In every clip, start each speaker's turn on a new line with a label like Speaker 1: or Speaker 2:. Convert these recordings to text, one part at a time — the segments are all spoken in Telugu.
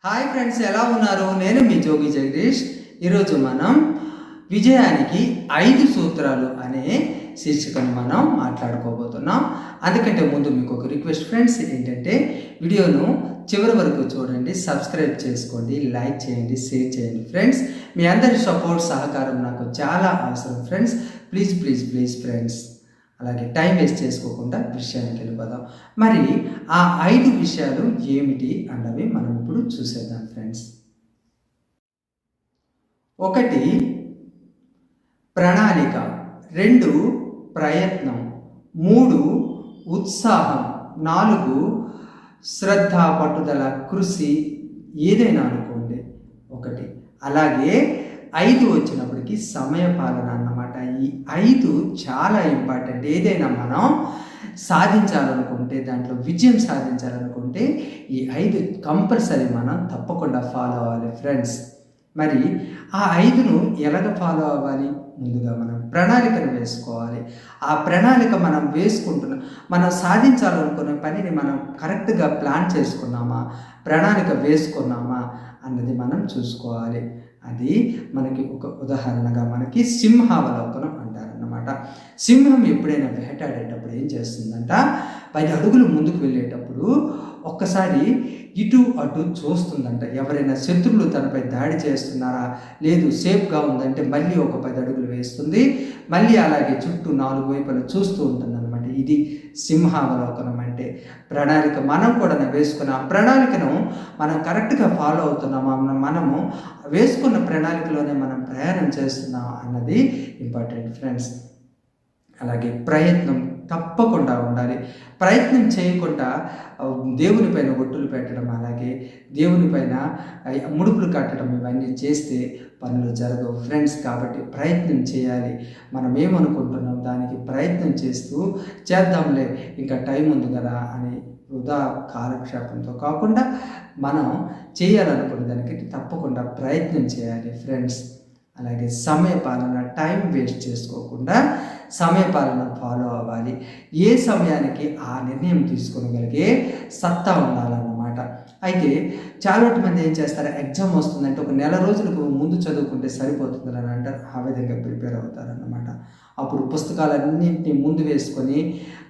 Speaker 1: హాయ్ ఫ్రెండ్స్, ఎలా ఉన్నారు? నేను మీ జోగి జగదీష్. ఈరోజు మనం విజయానికి 5 సూత్రాలు అనే శీర్షికను మనం మాట్లాడుకోబోతున్నాం. అందుకంటే ముందు మీకు ఒక రిక్వెస్ట్ ఫ్రెండ్స్, ఏంటంటే వీడియోను చివరి వరకు చూడండి, సబ్స్క్రైబ్ చేసుకోండి, లైక్ చేయండి, షేర్ చేయండి ఫ్రెండ్స్. మీ అందరి సపోర్ట్ సహకారం నాకు చాలా అవసరం friends. Please please please friends. అలాగే టైం వేస్ట్ చేసుకోకుండా విషయానికి వెళ్ళిపోదాం. మరి ఆ 5 విషయాలు ఏమిటి అన్నవి మనం ఇప్పుడు చూసేద్దాం ఫ్రెండ్స్. 1 ప్రణాళిక, 2 ప్రయత్నం, 3 ఉత్సాహం, 4 శ్రద్ధ, పట్టుదల, కృషి, ఏదైనా అనుకోండి 1. అలాగే 5 వచ్చినప్పటికీ సమయ పాలన అన్నమాట. ఈ 5 చాలా ఇంపార్టెంట్. ఏదైనా మనం సాధించాలనుకుంటే, దాంట్లో విజయం సాధించాలనుకుంటే ఈ 5 కంపల్సరీ మనం తప్పకుండా ఫాలో అవ్వాలి ఫ్రెండ్స్. మరి ఆ 5ను ఎలాగ ఫాలో అవ్వాలి? ముందుగా మనం ప్రణాళికను వేసుకోవాలి. ఆ ప్రణాళిక మనం మనం సాధించాలనుకున్న పనిని మనం కరెక్ట్గా ప్లాన్ చేసుకున్నామా, ప్రణాళిక వేసుకున్నామా అన్నది మనం చూసుకోవాలి. అది మనకి ఒక ఉదాహరణగా మనకి సింహావలోకనం అంటారన్నమాట. సింహం ఎప్పుడైనా వేటాడేటప్పుడు ఏం చేస్తుందంట, 10 అడుగులు ముందుకు వెళ్ళేటప్పుడు ఒక్కసారి ఇటు అటు చూస్తుందంట. ఎవరైనా శత్రువులు తనపై దాడి చేస్తున్నారా, లేదు సేఫ్గా ఉందంటే మళ్ళీ ఒక 10 అడుగులు వేస్తుంది. మళ్ళీ అలాగే చుట్టూ 4 వైపులు చూస్తూ ఉంటుంది అనమాట. ఇది సింహావలోకనం అంటే. ప్రణాళిక మనం కూడా వేసుకున్న ఆ ప్రణాళికను మనం కరెక్ట్గా ఫాలో అవుతున్నామా, మనము వేసుకున్న ప్రణాళికలోనే మనం ప్రయాణం చేస్తున్నాం అన్నది ఇంపార్టెంట్ ఫ్రెండ్స్. అలాగే ప్రయత్నం తప్పకుండా ఉండాలి. ప్రయత్నం చేయకుండా దేవునిపైన ఒట్టులు పెట్టడం, అలాగే దేవునిపైన ముడుపులు కట్టడం, ఇవన్నీ చేస్తే పనులు జరగవు ఫ్రెండ్స్. కాబట్టి ప్రయత్నం చేయాలి. మనం ఏమనుకుంటున్నాం దానికి ప్రయత్నం చేద్దాంలే, ఇంకా టైం ఉంది కదా అని వృధా కాలక్షేపంతో కాకుండా మనం చేయాలనుకునే దానికి తప్పకుండా ప్రయత్నం చేయాలి ఫ్రెండ్స్. అలాగే సమయ పాలన, టైం వేస్ట్ చేసుకోకుండా సమయ పాలన ఫాలో అవ్వాలి. ఏ సమయానికి ఆ నిర్ణయం తీసుకోగలిగే సత్తా ఉండాలన్నమాట. అయితే చాలా మంది ఏం చేస్తారు, ఎగ్జామ్ వస్తుందంటే ఒక నెల రోజులకు ముందు చదువుకుంటే సరిపోతుంది అని అంటారు. ఆ విధంగా ప్రిపేర్ అవుతారన్నమాట. అప్పుడు పుస్తకాలన్నింటినీ ముందు వేసుకొని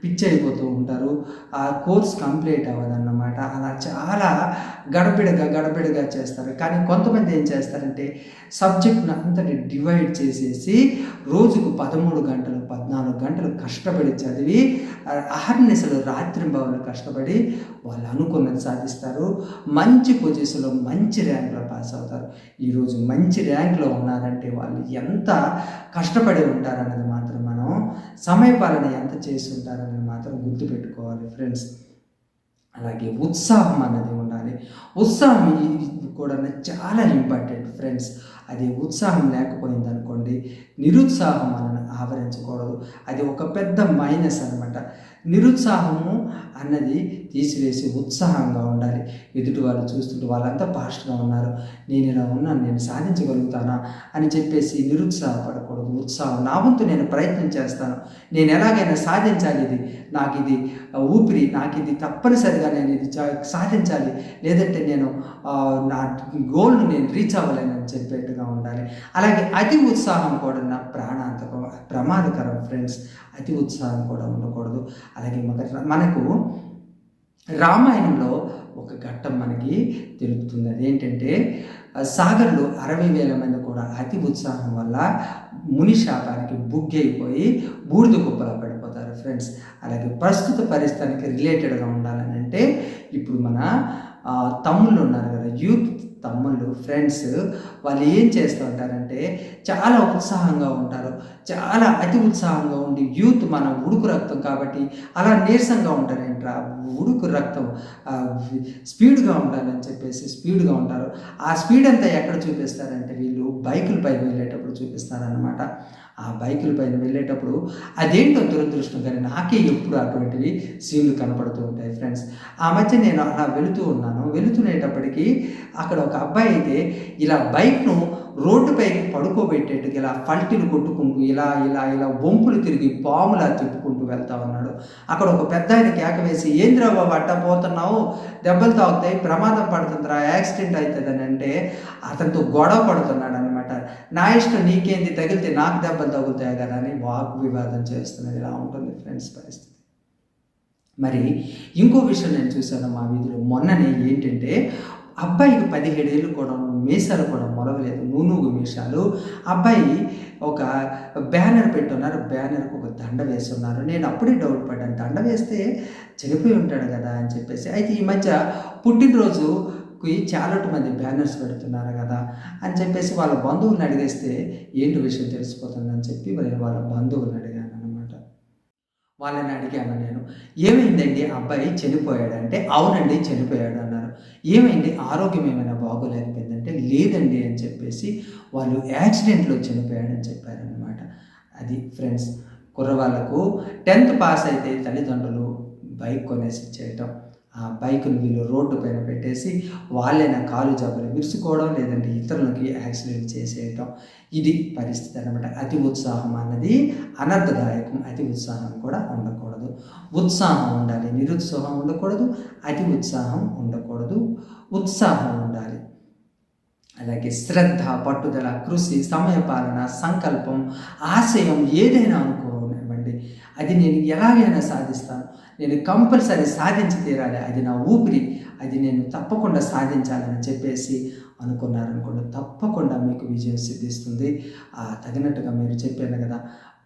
Speaker 1: పిచ్చి అయిపోతూ ఉంటారు. ఆ కోర్స్ కంప్లీట్ అవ్వదన్నమాట. అలా చాలా గడబిడగా చేస్తారు. కానీ కొంతమంది ఏం చేస్తారంటే సబ్జెక్ట్ను అంతటి డివైడ్ చేసేసి రోజుకు 13 గంటలు 14 గంటలు కష్టపడి చదివి అహర్నిశలు రాత్రింబవళ్ళు కష్టపడి వాళ్ళు అనుకున్నది సాధిస్తారు. మంచి పొజిషన్లో మంచి ర్యాంక్లో పాస్ అవుతారు. ఈరోజు మంచి ర్యాంక్లో ఉన్నారంటే వాళ్ళు ఎంత కష్టపడి ఉంటారన్నది మాత్రం మనం సమయపాలన ఎంత చేసి ఉంటారన్నది మాత్రం గుర్తుపెట్టుకోవాలి ఫ్రెండ్స్. అలాగే ఉత్సాహం అన్నది ఉండాలి. ఉత్సాహం కూడా చాలా ఇంపార్టెంట్ ఫ్రెండ్స్. అది ఉత్సాహం లేకపోయింది అనుకోండి, నిరుత్సాహం మనల్ని ఆవరించకూడదు. అది ఒక పెద్ద మైనస్ అనమాట. నిరుత్సాహము అన్నది తీసివేసి ఉత్సాహంగా ఉండాలి. ఎదుటి వాళ్ళు చూస్తుంటే వాళ్ళంతా ఫాస్ట్గా ఉన్నారు, నేను ఇలా ఉన్నాను, నేను సాధించగలుగుతానా అని చెప్పేసి నిరుత్సాహపడకూడదు. ఉత్సాహం, నా వంతు నేను ప్రయత్నం చేస్తాను, నేను ఎలాగైనా సాధించాలి, నాకు ఇది ఊపిరి, నాకు ఇది తప్పనిసరిగా నేను ఇది సాధించాలి, లేదంటే నేను నా గోల్ను నేను రీచ్ అవ్వలేనని చెప్పేట్టుగా ఉండాలి. అలాగే అతి ఉత్సాహం కూడా నా ప్రాణాంతకం, ప్రమాదకరం ఫ్రెండ్స్. అతి ఉత్సాహం కూడా ఉండకూడదు. అలాగే మనకు రామాయణంలో ఒక ఘట్టం మనకి తెలుపుతుంది. అదేంటంటే సాగర్లో 60,000 మంది కూడా అతి ఉత్సాహం వల్ల ముని శాపానికి బుగ్గైపోయి బూడిద కుప్పలా పడిపోతారు ఫ్రెండ్స్. అలాగే ప్రస్తుత పరిస్థితికి రిలేటెడ్గా ఉండాలని అంటే ఇప్పుడు మన తమ్ముళ్ళు ఉన్నారు కదా, యూత్ తమ్ముళ్ళు ఫ్రెండ్స్, వాళ్ళు ఏం చేస్తూ ఉంటారంటే చాలా ఉత్సాహంగా ఉంటారు. చాలా అతి ఉత్సాహంగా ఉండి యూత్ మన ఉడుకు రక్తం కాబట్టి అలా నీరసంగా ఉంటారేంట్రా, ఉడుకు రక్తం స్పీడ్గా ఉండాలని చెప్పేసి స్పీడ్గా ఉంటారు. ఆ స్పీడ్ అంతా ఎక్కడ చూపిస్తారంటే వీళ్ళు బైకుల పైన వెళ్ళేటప్పుడు చూపిస్తారనమాట. ఆ బైకుల పైన వెళ్ళేటప్పుడు అదేంటో దురదృష్టం కానీ నాకే ఎప్పుడు అటువంటివి సీన్లు కనపడుతూ ఉంటాయి ఫ్రెండ్స్. ఆ మధ్య నేను అలా వెళుతునేటప్పటికీ అక్కడ ఒక అబ్బాయి అయితే ఇలా బైక్ను రోడ్డుపైకి పడుకోబెట్టేట్టుగా ఇలా పల్టీలు కొట్టుకుంటూ ఇలా ఇలా ఇలా వంపులు తిరిగి పాములా తిప్పుకుంటూ వెళ్తా ఉన్నాడు. అక్కడ ఒక పెద్ద ఆయన కేక వేసి, ఏంద్రా బాబు అట్టా పోతున్నావు, దెబ్బలు తాగుతాయి, ప్రమాదం పడుతుందిరా, యాక్సిడెంట్ అవుతుందని అంటే అతనితో గొడవ పడుతున్నాడు అనమాట. నా ఇష్టం నీకేంది, తగిలితే నాకు దెబ్బలు తగులుతాయి కదా అని వాక్ వివాదం చేస్తున్నది. ఇలా ఉంటుంది ఫ్రెండ్స్ పరిస్థితి. మరి ఇంకో విషయం నేను చూశాను మా వీధిలో మొన్ననే. ఏంటంటే అబ్బాయికి 17 ఏళ్ళు కూడా, మీసాలు కూడా మొలవలేదు, నూనూగు మీసాలు. అబ్బాయి ఒక బ్యానర్ పెట్టున్నారు, బ్యానర్కి ఒక దండ వేస్తున్నారు. నేను అప్పుడే డౌట్ పడ్డాను, దండ వేస్తే చనిపోయి ఉంటాడు కదా అని చెప్పేసి. అయితే ఈ మధ్య పుట్టినరోజుకి చాలా మంది బ్యానర్స్ పెడుతున్నారు కదా అని చెప్పేసి వాళ్ళ బంధువులను అడిగేస్తే ఏంటి విషయం తెలిసిపోతుందని చెప్పి వాళ్ళ బంధువులను అడిగాను అనమాట. వాళ్ళని అడిగాను నేను, ఏమైందండి అబ్బాయి చనిపోయాడంటే, అవునండి చనిపోయాడు అన్నారు. ఏమైంది, ఆరోగ్యం ఏమైనా బాగోలేకపోయిందంటే, లేదండి అని చెప్పేసి వాళ్ళు యాక్సిడెంట్లో చనిపోయాడని చెప్పారనమాట. అది ఫ్రెండ్స్, కుర్రవాళ్ళకు 10th పాస్ అయితే తల్లిదండ్రులు బైక్ కొనేసి ఇచ్చేయటం, ఆ బైక్ను వీళ్ళు రోడ్డు పైన పెట్టేసి వాళ్ళైనా కాలు జబ్బులు విరుచుకోవడం, లేదంటే ఇతరులకి యాక్సిడెంట్ చేసేయటం, ఇది పరిస్థితి అనమాట. అతి ఉత్సాహం అన్నది అనర్థదాయకం. అతి ఉత్సాహం కూడా ఉండకూడదు. ఉత్సాహం ఉండాలి, నిరుత్సాహం ఉండకూడదు. అతి ఉత్సాహం ఉండకూడదు, ఉత్సాహం ఉండాలి. అలాగే శ్రద్ధ, పట్టుదల, కృషి, సమయపాలన, సంకల్పం, ఆశయం ఏదైనా అనుకోనివ్వండి, అది నేను ఎలాగైనా సాధిస్తాను, నేను కంపల్సరీ సాధించి తీరాలి, అది నా ఊపిరి, అది నేను తప్పకుండా సాధించాలని చెప్పేసి అనుకున్నారనుకోండి, తప్పకుండా మీకు విజయం సిద్ధిస్తుంది. తగినట్టుగా మీరు చెప్పాను కదా,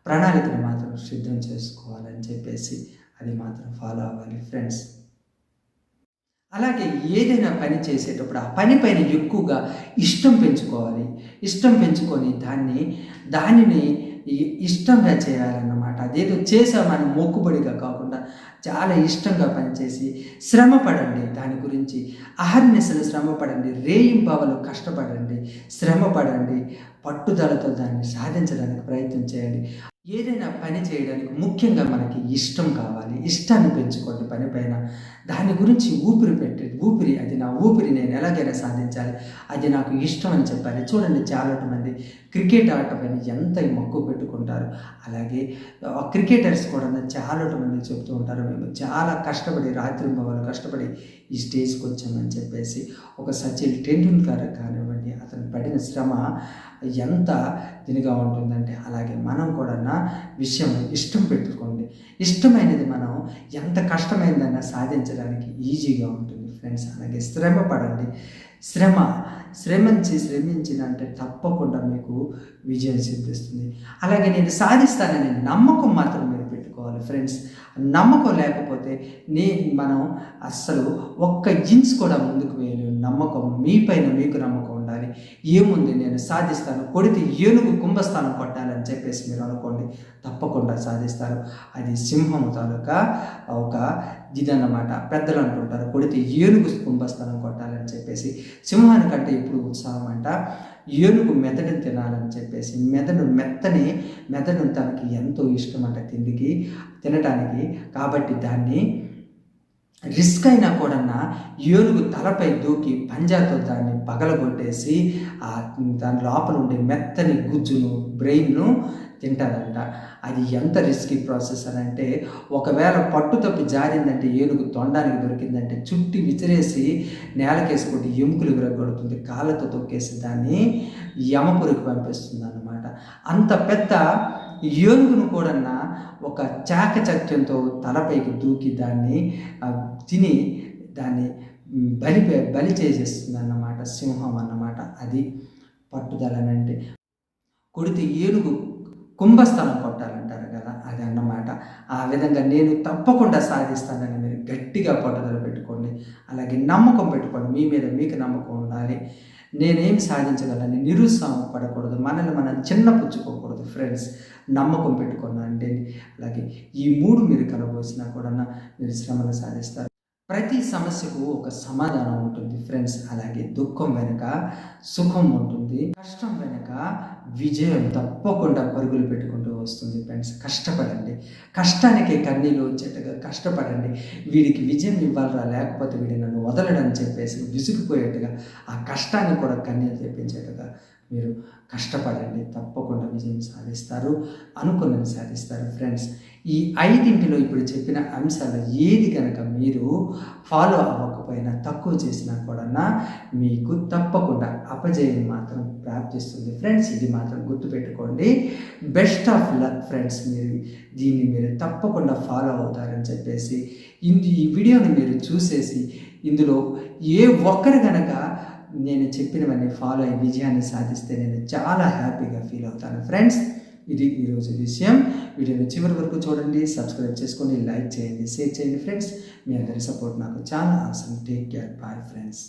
Speaker 1: ప్రణాళికను మాత్రం సిద్ధం చేసుకోవాలని చెప్పేసి అది మాత్రం ఫాలో అవ్వాలి ఫ్రెండ్స్. అలాగే ఏదైనా పని చేసేటప్పుడు ఆ పని పైన ఎక్కువగా ఇష్టం పెంచుకోవాలి. ఇష్టం పెంచుకొని దానిని ఇష్టంగా చేయాలన్నమాట. అదేదో చేసామని మొక్కుబడిగా కాకుండా చాలా ఇష్టంగా పనిచేసి శ్రమ పడండి. దాని గురించి అహర్నిశలు శ్రమ పడండి, రేయింబవలు కష్టపడండి, శ్రమ పడండి, పట్టుదలతో దాన్ని సాధించడానికి ప్రయత్నం చేయండి. ఏదైనా పని చేయడానికి ముఖ్యంగా మనకి ఇష్టం కావాలి. ఇష్టాన్ని పెంచుకోండి పని పైన. దాని గురించి ఊపిరి అది నా ఊపిరి, నేను ఎలాగైనా సాధించాలి, అది నాకు ఇష్టం అని చెప్పాలి. చూడండి, చాలా మంది క్రికెట్ ఆట పైన ఎంత మక్కువ పెట్టుకుంటారు. అలాగే క్రికెటర్స్ కూడా చాలా మంది చెప్తూ ఉంటారు, మేము చాలా కష్టపడి రాత్రింబవళ్ళు కష్టపడి ఈ స్టేజ్కి వచ్చామని చెప్పేసి. ఒక సచిన్ టెండూల్కర్ కానివ్వండి, అతను పడిన శ్రమ ఎంత దీనిగా ఉంటుందంటే, అలాగే మనం కూడా విషయం ఇష్టం పెట్టుకోండి. ఇష్టమైనది మనం ఎంత కష్టమైందన్నా సాధించడానికి ఈజీగా ఉంటుంది ఫ్రెండ్స్. అలాగే శ్రమ పడండి. శ్రమించినంటే తప్పకుండా మీకు విజయం సిద్ధిస్తుంది. అలాగే నేను సాధిస్తానని నమ్మకం మాత్రం మీరు పెట్టుకోవాలి ఫ్రెండ్స్. నమ్మకం లేకపోతే మనం అస్సలు ఒక్క ఇంచ్ కూడా ముందుకు వేయలేము. నమ్మకం మీపైన మీకు నమ్మకం ఉండాలి. ఏముంది, నేను సాధిస్తాను, కొడితే ఏనుగు కుంభస్థానం కొట్టాలని చెప్పేసి మీరు అనుకోండి, తప్పకుండా సాధిస్తారు. అది సింహం తాలూకా ఒక ఇదన్నమాట. పెద్దలు అంటుంటారు, కొడితే ఏనుగు కుంభస్థానం కొట్టాలని చెప్పేసి. సింహానికంటే ఎప్పుడు ఉత్సాహం అంట ఏనుగు మెదడుని తినాలని చెప్పేసి. మెదడు తనకి ఎంతో ఇష్టం అంట తినటానికి. కాబట్టి దాన్ని రిస్క్ అయినా కూడా ఏనుగు తలపై దూకి పంజాతో దాన్ని పగలగొట్టేసి దాని లోపల ఉండే మెత్తని గుజ్జును, బ్రెయిన్ను తింటారంట. అది ఎంత రిస్కీ ప్రాసెస్ అని అంటే, ఒకవేళ పట్టు తప్పి జారిందంటే, ఏనుగు తొండానికి దొరికిందంటే చుట్టి విసిరేసి నేలకేసుకుంటే ఎముకలు విరగొడుతుంది, కాళ్ళతో తొక్కేసి దాన్ని యమపురికి పంపిస్తుంది అన్నమాట. అంత పెద్ద ఏనుగును కూడా ఒక చాకచక్యంతో తలపైకి దూకి దాన్ని తిని దాన్ని బలి చేసేస్తుంది అన్నమాట, సింహం అన్నమాట. అది పట్టుదలనంటే. కొడితే ఏనుగు కుంభస్థలం కొట్టాలంటారు కదా, అది అన్నమాట. ఆ విధంగా నేను తప్పకుండా సాధిస్తానని మీరు గట్టిగా పట్టుదల పెట్టుకోండి. అలాగే నమ్మకం పెట్టుకోండి, మీ మీద మీకు నమ్మకం ఉండాలి. నేనేమి సాధించగలని నిరుత్సాహం పడకూడదు, మనల్ని మనం చిన్నపుచ్చుకోకూడదు ఫ్రెండ్స్. నమ్మకం పెట్టుకున్నా అంటే అలాగే ఈ 3 మీరు కలబోసినా కూడా మీరు శ్రమను సాధిస్తారు. ప్రతి సమస్యకు ఒక సమాధానం ఉంటుంది ఫ్రెండ్స్. అలాగే దుఃఖం వెనుక సుఖం ఉంటుంది, కష్టం వెనుక విజయం తప్పకుండా పరుగులు పెట్టుకుంటూ వస్తుంది ఫ్రెండ్స్. కష్టపడండి, కష్టానికి కన్నీళ్ళు వచ్చేట్టుగా కష్టపడండి. వీడికి విజయం ఇవ్వాలరా, లేకపోతే వీడి నన్ను వదలడని చెప్పేసి విసిగిపోయేట్టుగా ఆ కష్టాన్ని కూడా కన్నీళ్ళు తెప్పించేట్టుగా మీరు కష్టపడండి, తప్పకుండా విజయం సాధిస్తారు, అనుకున్నది సాధిస్తారు. ఫ్రెండ్స్, ఈ 5 ఇప్పుడు చెప్పిన అంశాలు ఏది కనుక మీరు ఫాలో అవ్వకపోయినా, తక్కువ చేసినా కూడా మీకు తప్పకుండా అపజయం మాత్రం ప్రాప్తిస్తుంది. ఫ్రెండ్స్, ఇది మాత్రం గుర్తుపెట్టుకోండి. Best of luck friends. దీన్ని మీరు తప్పకుండా ఫాలో అవుతారని చెప్పేసి ఈ వీడియోని మీరు చూసేసి ఇందులో ఏ ఒక్కరు కనుక నేను చెప్పినవన్నీ ఫాలో అయ్యి విజయాన్ని సాధిస్తే నేను చాలా హ్యాపీగా ఫీల్ అవుతాను. ఫ్రెండ్స్, ఇది ఈరోజు విషయం. వీడియోని చివరి వరకు చూడండి, సబ్స్క్రైబ్ చేసుకోండి, లైక్ చేయండి, షేర్ చేయండి. ఫ్రెండ్స్, మీ అందరి సపోర్ట్ నాకు చాలా అవసరం. Take care. Bye friends.